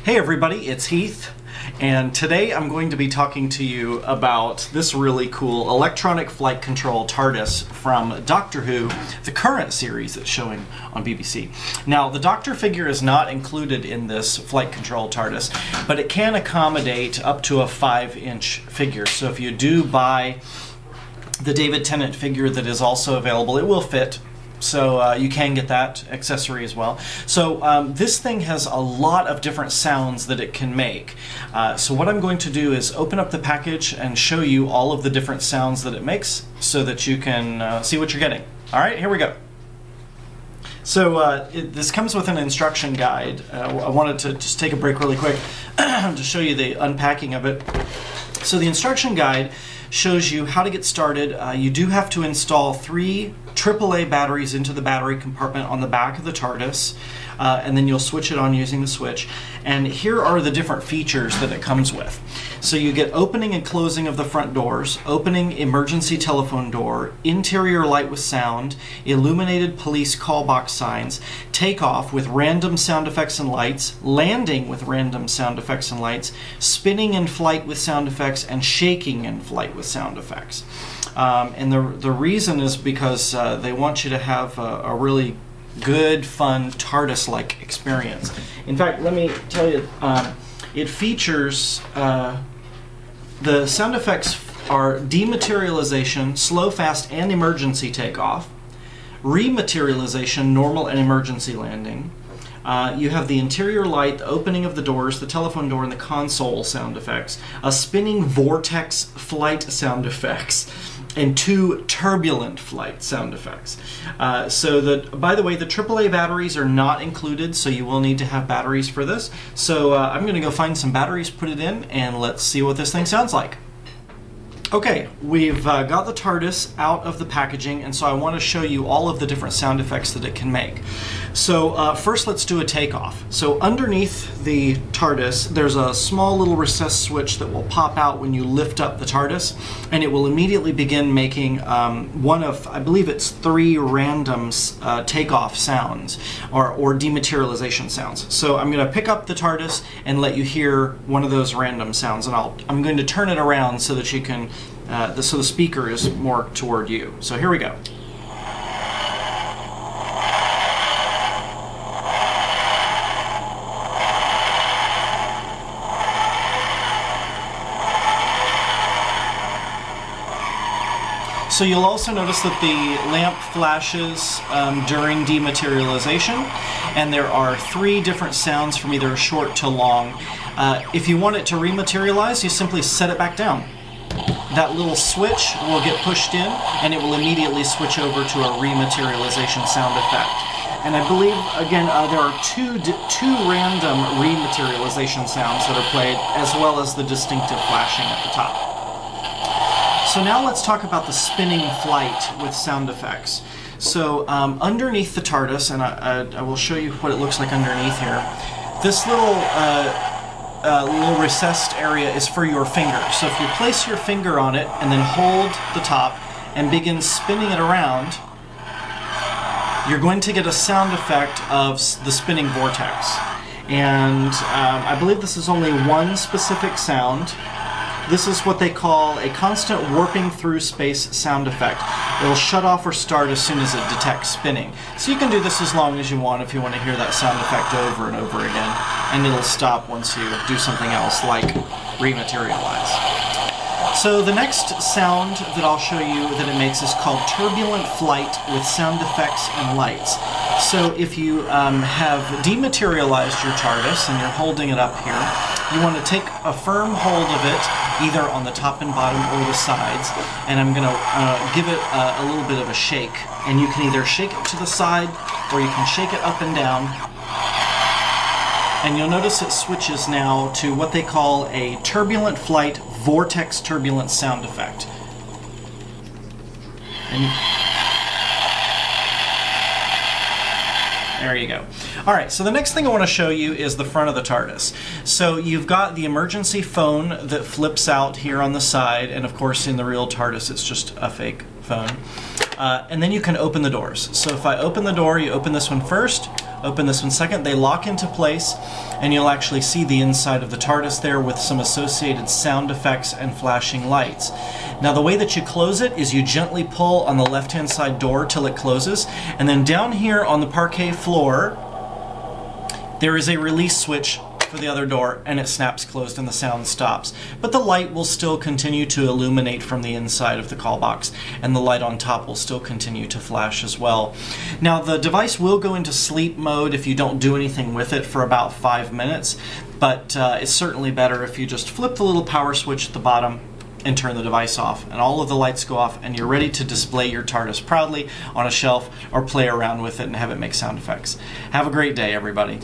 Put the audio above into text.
Hey everybody, it's Heath, and today I'm going to be talking to you about this really cool electronic flight control TARDIS from Doctor Who, the current series that's showing on BBC. Now, the Doctor figure is not included in this flight control TARDIS, but it can accommodate up to a 5-inch figure. So if you do buy the David Tennant figure that is also available, it will fit. So you can get that accessory as well. So this thing has a lot of different sounds that it can make. So what I'm going to do is open up the package and show you all of the different sounds that it makes so that you can see what you're getting. Alright, here we go. So this comes with an instruction guide. I wanted to just take a break really quick to show you the unpacking of it. So the instruction guide shows you how to get started. You do have to install 3 AAA batteries into the battery compartment on the back of the TARDIS, and then you'll switch it on using the switch. And here are the different features that it comes with. So you get opening and closing of the front doors, opening emergency telephone door, interior light with sound, illuminated police call box signs, takeoff with random sound effects and lights, landing with random sound effects and lights, spinning in flight with sound effects, and shaking in flight with sound effects. And the reason is because they want you to have a really good, fun, TARDIS-like experience. In fact, let me tell you, it features, the sound effects are dematerialization, slow, fast, and emergency takeoff, rematerialization, normal, and emergency landing. You have the interior light, the opening of the doors, the telephone door, and the console sound effects, a spinning vortex flight sound effects, and 2 turbulent flight sound effects. By the way, the AAA batteries are not included, so you will need to have batteries for this. So I'm going to go find some batteries, put it in, and let's see what this thing sounds like. Okay, we've got the TARDIS out of the packaging, and so I want to show you all of the different sound effects that it can make. So first let's do a takeoff. So underneath the TARDIS there's a small little recessed switch that will pop out when you lift up the TARDIS, and it will immediately begin making one of, I believe it's 3 random takeoff sounds or dematerialization sounds. So I'm going to pick up the TARDIS and let you hear one of those random sounds, and I'm going to turn it around so that you can so the speaker is more toward you. So here we go. So you'll also notice that the lamp flashes during dematerialization, and there are 3 different sounds from either short to long. If you want it to rematerialize, you simply set it back down. That little switch will get pushed in, and it will immediately switch over to a rematerialization sound effect. And I believe, again, there are two random rematerialization sounds that are played, as well as the distinctive flashing at the top. So now let's talk about the spinning flight with sound effects. So underneath the TARDIS, and I will show you what it looks like underneath here, this little recessed area is for your finger. So if you place your finger on it and then hold the top and begin spinning it around, you're going to get a sound effect of the spinning vortex. And I believe this is only one specific sound. This is what they call a constant warping through space sound effect. It'll shut off or start as soon as it detects spinning. So you can do this as long as you want if you want to hear that sound effect over and over again, and it'll stop once you do something else like rematerialize. So the next sound that I'll show you that it makes is called turbulent flight with sound effects and lights. So if you have dematerialized your TARDIS and you're holding it up here, you want to take a firm hold of it, either on the top and bottom or the sides, and I'm going to give it a little bit of a shake. And you can either shake it to the side or you can shake it up and down. And you'll notice it switches now to what they call a turbulent flight vortex turbulence sound effect. And there you go. Alright, so the next thing I want to show you is the front of the TARDIS. So you've got the emergency phone that flips out here on the side, and of course in the real TARDIS it's just a fake phone. And then you can open the doors. So if I open the door, you open this one first, open this one second, they lock into place, and you'll actually see the inside of the TARDIS there with some associated sound effects and flashing lights. Now the way that you close it is you gently pull on the left-hand side door till it closes, and then down here on the parquet floor there is a release switch for the other door, and it snaps closed and the sound stops. But the light will still continue to illuminate from the inside of the call box, and the light on top will still continue to flash as well. Now the device will go into sleep mode if you don't do anything with it for about 5 minutes, but it's certainly better if you just flip the little power switch at the bottom and turn the device off, and all of the lights go off, and you're ready to display your TARDIS proudly on a shelf or play around with it and have it make sound effects. Have a great day, everybody.